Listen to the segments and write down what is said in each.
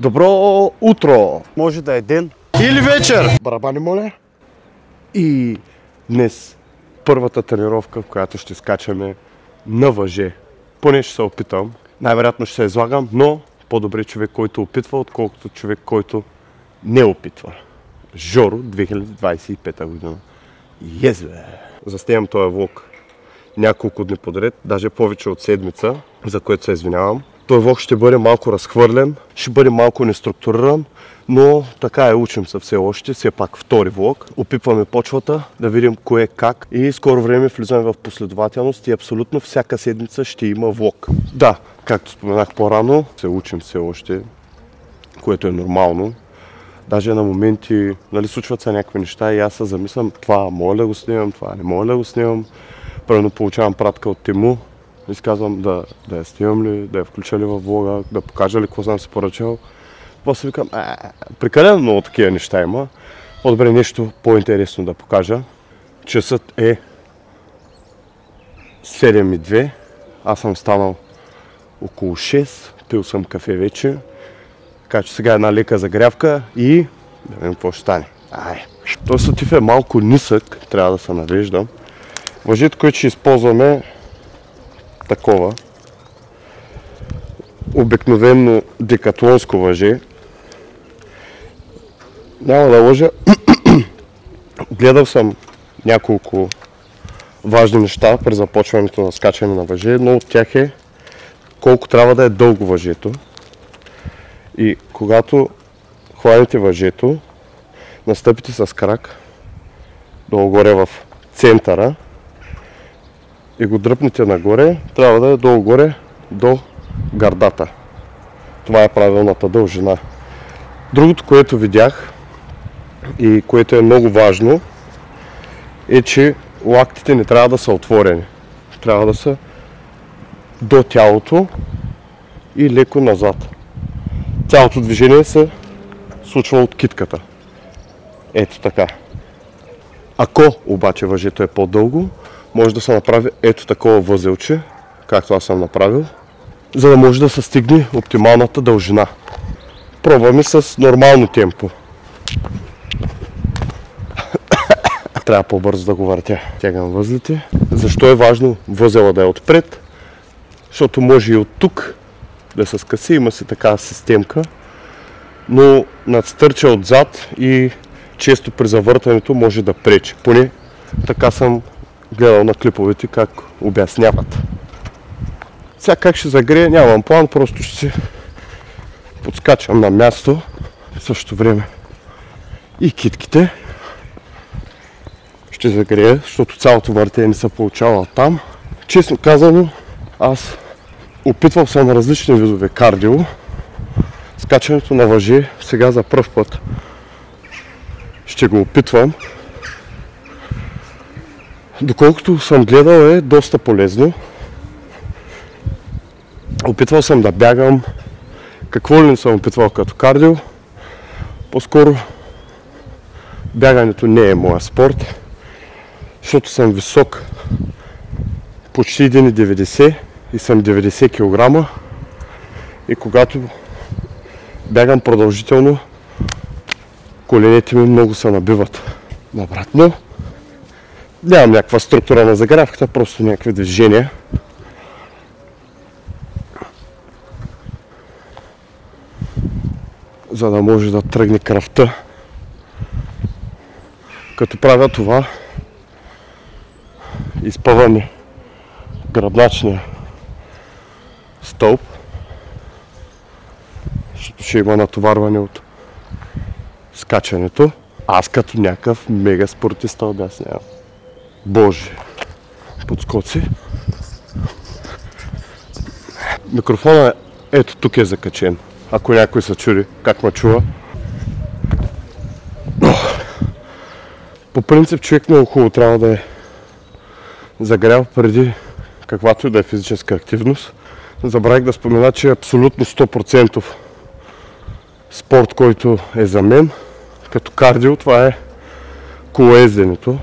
Добро утро! Може да е ден или вечер! Барабани, моля! И днес първата тренировка, в която ще скачаме на въже. Поне ще се опитам. Най-вероятно ще се излагам, но по-добре човек, който опитва, отколкото човек, който не опитва. Жоро, 2025 година. Бе! Заснемам този влог няколко дни подред, даже повече от седмица, за което се извинявам. Той влог ще бъде малко разхвърлен, ще бъде малко неструктуриран, но така е, учим се все още, все пак втори влог. Опипваме почвата, да видим кое как и скоро време влизаме в последователност и абсолютно всяка седмица ще има влог. Да, както споменах по-рано, се учим все още, което е нормално. Даже на моменти, случват се някакви неща и аз се замислям, това мога да го снимам, това не мога да го снимам. Правилно получавам пратка от Тиму и казвам да я снимам ли, да я включа ли във влога, да покажа ли какво съм си поръчал. После викам, прекалено много такива неща има. По-добре нещо по-интересно да покажа. Часът е 7:02. Аз съм станал около 6, пил съм кафе вече. Така че сега една лека загрявка и да видим какво ще стане. Той сатив е малко нисък, трябва да се навеждам. Въжето, което ще използваме, такова. Обикновено декатлонско въже. Няма да лъжа. Гледал съм няколко важни неща при започването на скачане на въже. Едно от тях е колко трябва да е дълго въжето. И когато хванете въжето, настъпите с крак долу-горе в центъра и го дръпнете нагоре, трябва да е долу-горе до гърдата. Това е правилната дължина. Другото, което видях и което е много важно, е, че лактите не трябва да са отворени. Трябва да са до тялото и леко назад. Цялото движение се случва от китката. Ето така. Ако обаче въжето е по-дълго, може да се направи ето такова възелче, както аз съм направил, за да може да се стигне оптималната дължина. Пробваме с нормално темпо. Трябва по-бързо да го въртя. Тягам възлите. Защо е важно възела да е отпред? Защото може и от тук да се скъси, има си такава системка, но надстърча отзад и често при завъртането може да пречи. Поне така съм гледал на клиповете как обясняват. Сега как ще загрея, нямам план, просто ще се подскачам на място в същото време и китките ще загрея, защото цялото въртене се получава там. Честно казано, аз опитвал съм на различни видове кардио. Скачането на въже сега за пръв път ще го опитвам. Доколкото съм гледал, е доста полезно. Опитвал съм да бягам. Какво ли не съм опитвал като кардио. По-скоро бягането не е моя спорт, защото съм висок, почти 1,90 и съм 90 кг. И когато бягам продължително, коленете ми много се набиват обратно. Нямам някаква структура на загрявката, просто някакви движения. За да може да тръгне кръвта. Като правя това, изпъваме гръбначния стълб, защото ще има натоварване от скачането. Аз като някакъв мега спортист обяснявам. Боже, подскоци. Микрофона ето тук е закачен, ако някой се чуди как ме чува. По принцип човек много хубаво трябва да е загрял преди каквато и да е физическа активност. Забравих да спомена, че е абсолютно 100% спорт, който е за мен. Като кардио това е колоезденето.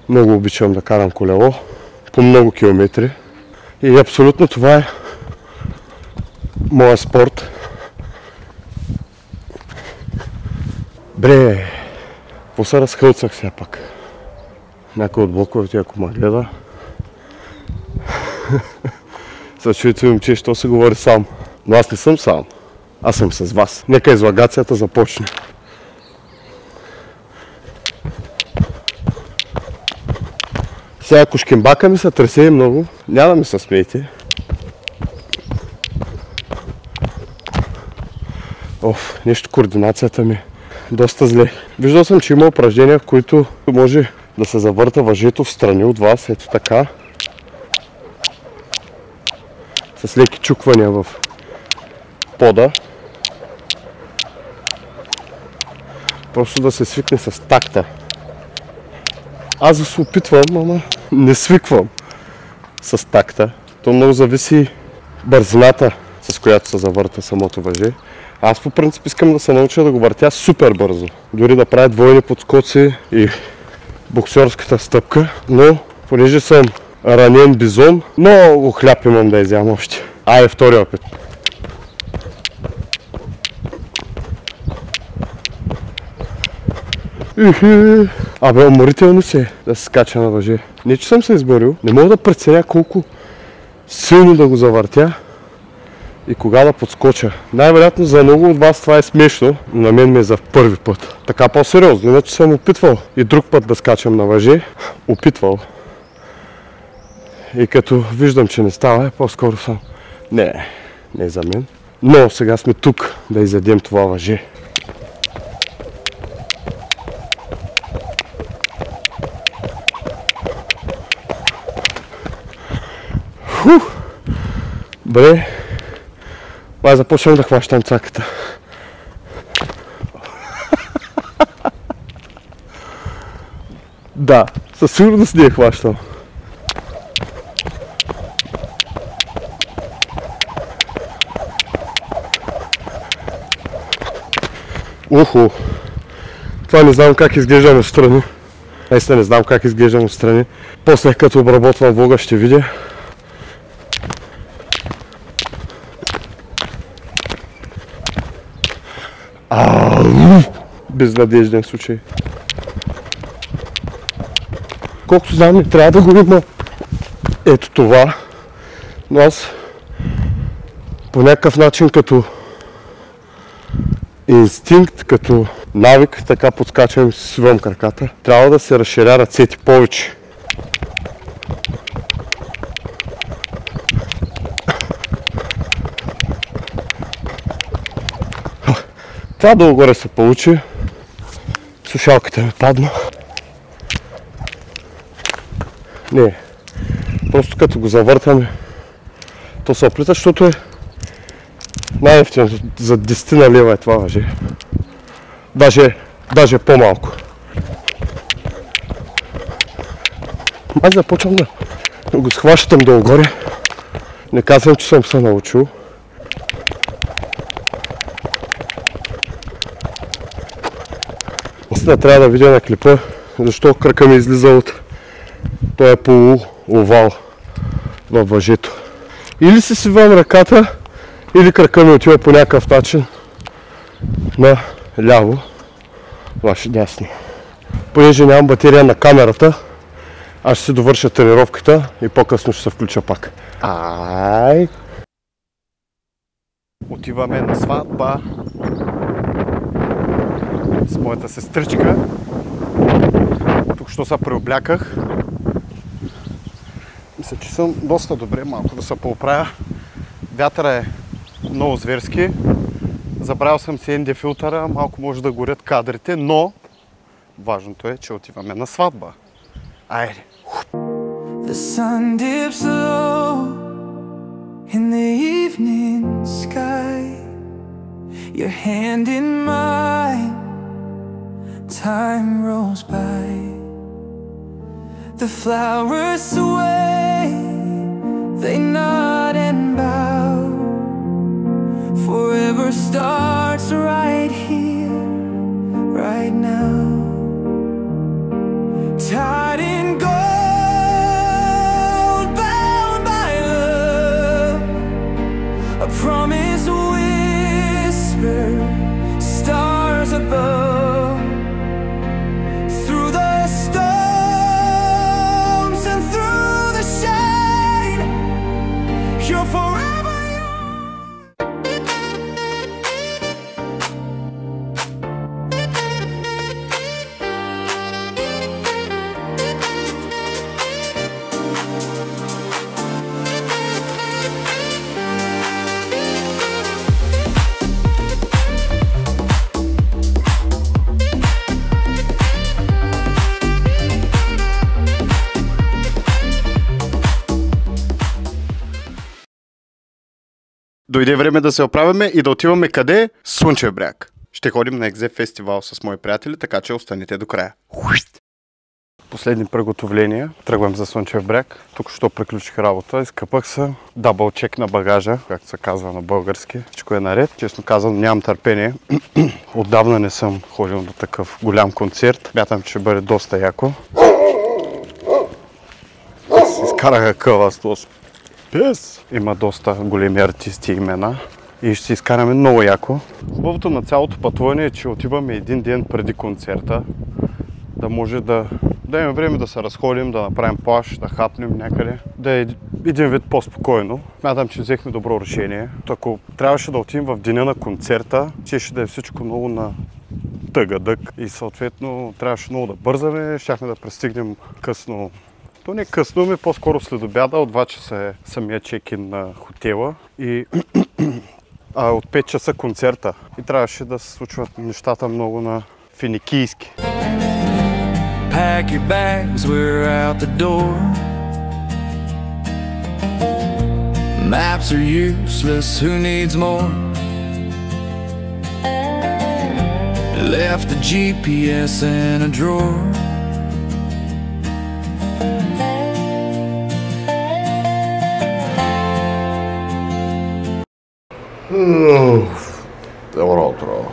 Много обичам да карам колело по много километри. И абсолютно това е моя спорт. Бре, какво се разхълцах сега пак? Някой от блоковете, ако ме гледа. Сега чуете момче, що се говори сам. Но аз не съм сам. Аз съм с вас. Нека излагацията започне. Сега ако шкембака ми се тресе много, няма да ми се смейте. Нещо координацията ми доста зле. Виждал съм, че има упражнения, в които може да се завърта въжето в страни от вас, ето така. С леки чуквания в пода. Просто да се свикне с такта. Аз да се опитвам, ама не свиквам с такта. То много зависи бързината, с която се завърта самото въже. Аз по принцип искам да се науча да го въртя супер бързо. Дори да правя двойни подскоци и боксерската стъпка. Но, понеже съм ранен бизон, много хляб имам да изям още. Айде, втори опит. Абе, уморително се да се скача на въже. Не, че съм се изборил, не мога да преценя колко силно да го завъртя и кога да подскоча. Най-вероятно за много от вас това е смешно, но на мен ми е за първи път. Така по-сериозно, иначе съм опитвал и друг път да скачам на въже. Опитвал. И като виждам, че не става, по-скоро съм... Не е за мен. Но сега сме тук да изядем това въже. Бре, май започвам да хващам цаката. Да, със сигурност не я хващам. Уху, това не знам как изглеждам отстрани. Наистина не знам как изглеждам отстрани. После като обработвам влога ще видя. Безнадежден случай. Колкото знам, не трябва да го има ето това, но аз по някакъв начин като инстинкт, като навик, така подскачам и си свивам краката. Трябва да се разширя ръцете повече. Това долу-горе се получи. Слушалката ми падна. Не, просто като го завъртаме, то се оплита, защото е най-ефтино. За 10 лева е това въже. Даже по-малко. Аз започвам да го схващам долу-горе. Не казвам, че съм се научил. Трябва да видя на клипа, защо кръка ми излиза от този полуовал във въжето. Или си свивам ръката, или кръка ми отива по някакъв начин на ляво, ваше дясно. Понеже нямам батерия на камерата, аз ще си довърша тренировката и по-късно ще се включа пак. Ай! Отиваме на сватба с моята сестричка. Тук що се преобляках. Мисля, че съм доста добре, малко да се поправя. Вятъра е много зверски. Забравил съм си ND филтъра, малко може да горят кадрите, но важното е, че отиваме на сватба. Айде! The sun dips low in the evening sky. Your hand in mine. Time rolls by. The flowers sway, they nod and bow. Forever starts right here, right now. Tied in gold, bound by love. A promise whisper, stars above. Дойде време да се оправяме и да отиваме къде? Слънчев бряг. Ще ходим на Екзе фестивал с мои приятели, така че останете до края. Последни приготовления. Тръгвам за Слънчев бряг. Тук що приключих работа. Изкъпах се. Дабъл чек на багажа, както се казва на български. Всичко е наред. Честно казвам, нямам търпение. Отдавна не съм ходил до такъв голям концерт. Мятам, че ще бъде доста яко. Изкараха къва с този пес. Има доста големи артисти и имена. И ще си изкараме много яко. Хубавото на цялото пътуване е, че отиваме един ден преди концерта. Да може да имаме време да се разходим, да направим плаж, да хапнем някъде. Да е един вид по-спокойно. Смятам, че взехме добро решение. Ако трябваше да отидем в деня на концерта, ще да е всичко много на тъгъдък. И съответно трябваше много да бързаме. Щяхме да пристигнем късно. То не късно, ми по-скоро след обяда. От 2 часа е самия чекин на хотела. И от 5 часа концерта. И трябваше да се случват нещата много на финикийски. Pack your bags, we're out the door. Maps are useless, who needs more? Left the GPS in a drawer. Добро утро.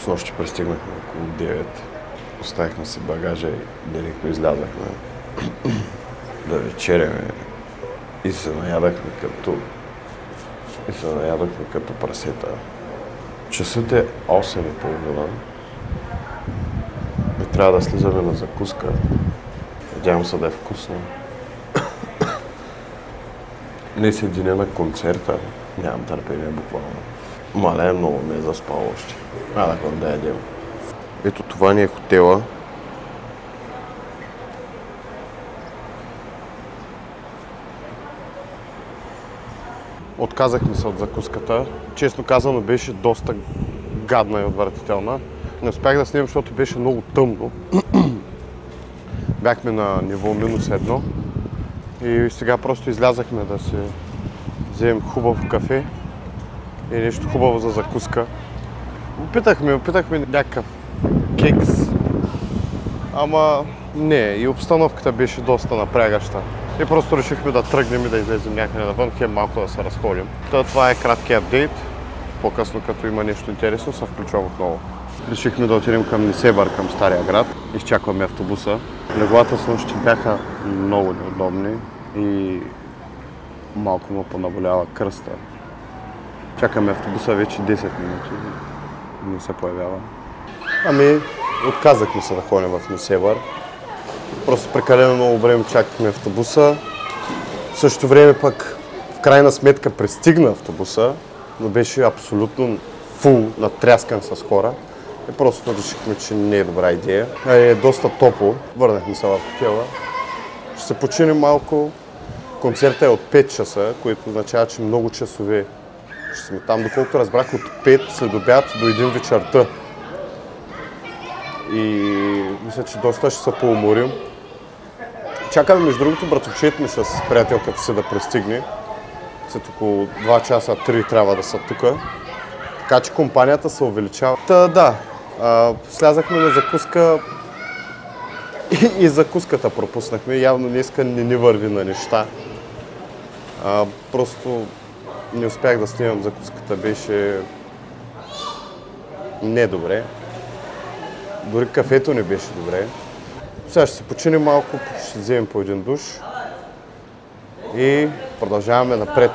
Снощи пристигнахме около 9. Оставихме си багажа и деникме излязахме да вечеряме и се наядахме като прасета. Часът е 8:30 и трябва да слизаме на закуска. Надявам се да е вкусно. Днес е деня на концерта. Нямам търпение буквално. Мале, много ме е заспал още. Надахвам да ядем. Ето това ни е хотела. Отказахме се от закуската. Честно казано беше доста гадна и отвратителна. Не успях да снимам, защото беше много тъмно. Бяхме на ниво -1 и сега просто излязахме да се вземем хубаво кафе и нещо хубаво за закуска. Опитахме някакъв кекс, ама не, и обстановката беше доста напрягаща. И просто решихме да тръгнем и да излезем някъде навън, хем малко да се разходим. Това е кратки апдейт. По-късно, като има нещо интересно, се включвам отново. Решихме да отидем към Несебър, към Стария град. Изчакваме автобуса. Леглата снощи бяха много неудобни и малко му понаболява кръста. Чакаме автобуса вече 10 минути. Не се появява. Ами, отказахме се да ходим в Несебър. Просто прекалено много време чакахме автобуса. В същото време пък, в крайна сметка, пристигна автобуса, но беше абсолютно фул, натряскан с хора. И просто решихме, че не е добра идея. Е доста топло. Върнахме се в хотела. Ще се починем малко. Концертът е от 5 часа, което означава, че много часове ще сме там. Доколкото разбрах, от 5 след обяд до 1 вечерта. И мисля, че доста ще се поуморим. Чакаме, между другото, братовчет ми с приятелката си да пристигне. След около 2 часа, 3 трябва да са тука. Така че компанията се увеличава. Да, слязахме на закуска и закуската пропуснахме. Явно днеска не ни върви на неща. Просто не успях да снимам закуската, беше не добре. Дори кафето не беше добре. Сега ще се починем малко, ще вземем по един душ и продължаваме напред.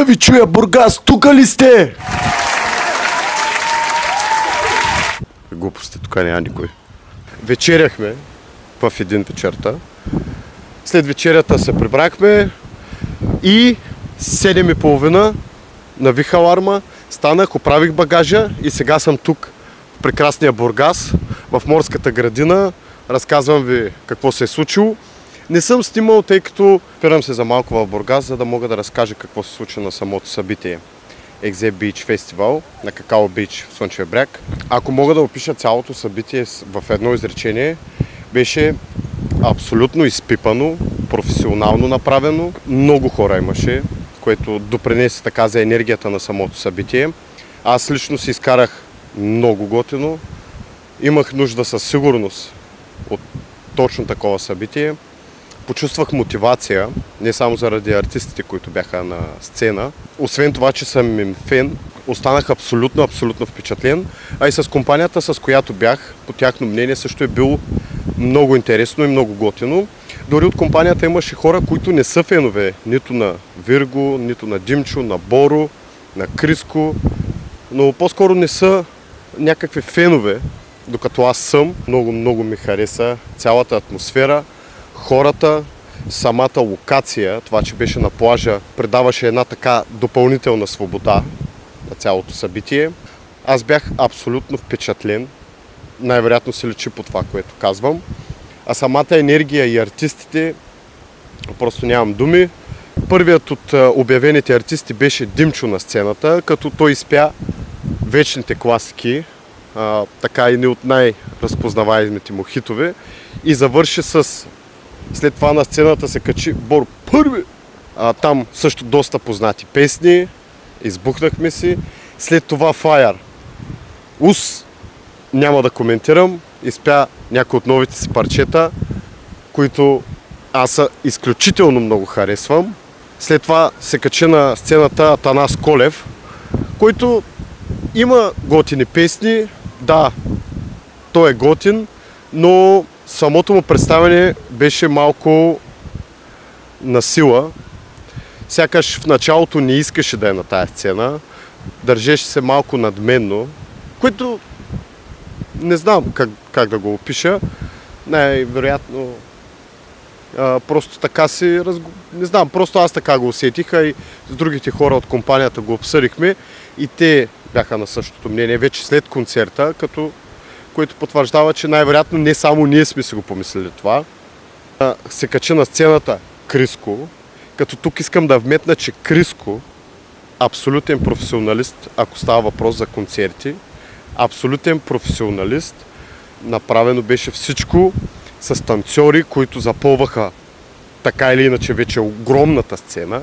Да ви чуя, Бургас, тука ли сте? Глупости, тук няма никой. Вечеряхме в един вечерта. След вечерята се прибрахме и 7:30 навих аларма, станах, оправих багажа и сега съм тук в прекрасния Бургас, в морската градина. Разказвам ви какво се е случило. Не съм снимал, тъй като спирам се за малко в Бургас, за да мога да разкажа какво се случва на самото събитие. Екзе Бич фестивал на Какао Бич в Слънчев бряг. Ако мога да опиша цялото събитие в едно изречение, беше абсолютно изпипано, професионално направено. Много хора имаше, което допринесе така за енергията на самото събитие. Аз лично си изкарах много готино. Имах нужда със сигурност от точно такова събитие. Почувствах мотивация, не само заради артистите, които бяха на сцена. Освен това, че съм им фен, останах абсолютно впечатлен. А и с компанията, с която бях, по тяхно мнение, също е било много интересно и много готино. Дори от компанията имаше хора, които не са фенове нито на Вирго, нито на Димчо, на Боро, на Криско, но по-скоро не са някакви фенове, докато аз съм. Много ми хареса цялата атмосфера, хората, самата локация, това, че беше на плажа, придаваше една така допълнителна свобода на цялото събитие. Аз бях абсолютно впечатлен. Най-вероятно се личи по това, което казвам. А самата енергия и артистите, просто нямам думи. Първият от обявените артисти беше Димчо на сцената, като той изпя вечните класики, така и не от най-разпознаваемите му хитове, и завърши с... След това на сцената се качи Бор Първи. Там също доста познати песни, избухнахме си. След това Fire. Няма да коментирам, изпя някои от новите си парчета, които аз изключително много харесвам. След това се качи на сцената Атанас Колев, който има готини песни. Да, той е готин, но самото му представяне беше малко на сила. Сякаш в началото не искаше да е на тая сцена, държеше се малко надменно, което не знам как да го опиша. Най-вероятно просто така не знам, просто аз така го усетих, и с другите хора от компанията го обсъдихме и те бяха на същото мнение вече след концерта, което потвърждава, че най-вероятно не само ние сме си го помислили това. Се качи на сцената Криско, като тук искам да вметна, че Криско абсолютен професионалист, ако става въпрос за концерти, абсолютен професионалист. Направено беше всичко с танцори, които запълваха така или иначе вече огромната сцена.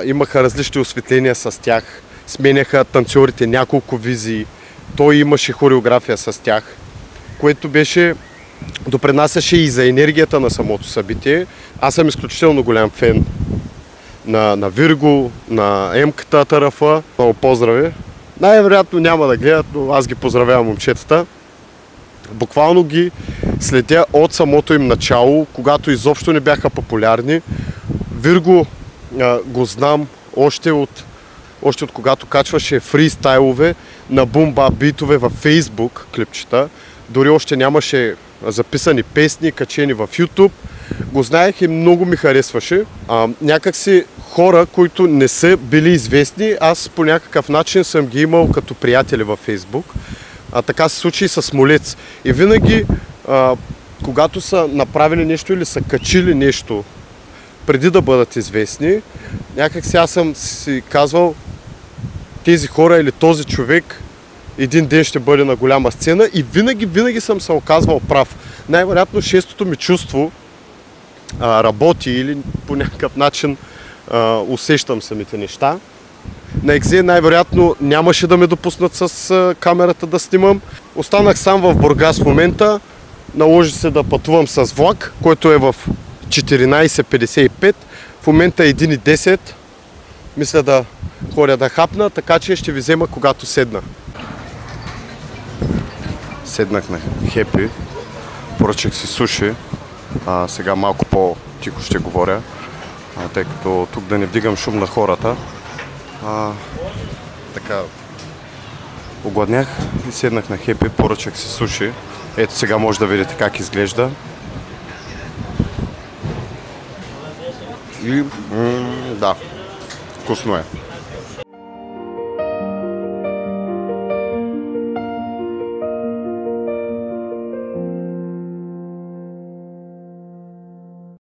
Имаха различни осветления с тях, сменяха танцорите няколко визии, той имаше хореография с тях, което допринасяше и за енергията на самото събитие. Аз съм изключително голям фен на Вирго, на Емката Тарафа. Много поздрави! Най-вероятно няма да гледат, но аз ги поздравявам момчетата. Буквално ги следя от самото им начало, когато изобщо не бяха популярни. Вирго го знам още от когато качваше фристайлове на бумба битове във Фейсбук клипчета. Дори още нямаше записани песни, качени в YouTube. Го знаех и много ми харесваше. Някакси хора, които не са били известни, аз по някакъв начин съм ги имал като приятели във Фейсбук. Така се случи и с Смолец. И винаги, когато са направили нещо или са качили нещо преди да бъдат известни, някакси аз съм си казвал, тези хора или този човек един ден ще бъде на голяма сцена, и винаги съм се оказвал прав. Най-вероятно шестото ми чувство работи или по някакъв начин усещам самите неща. На Екзе най-вероятно нямаше да ме допуснат с камерата да снимам. Останах сам в Бургас в момента. Наложи се да пътувам с влак, който е в 14:55. В момента е 1:10. Мисля да ходя да хапна, така че ще ви взема когато седна. Седнах на Хепи, поръчах си суши. Сега малко по-тихо ще говоря. тъй като тук да не вдигам шум на хората. Така, огладнях и седнах на Хепи, поръчах си суши. Ето сега може да видите как изглежда. И да, вкусно е.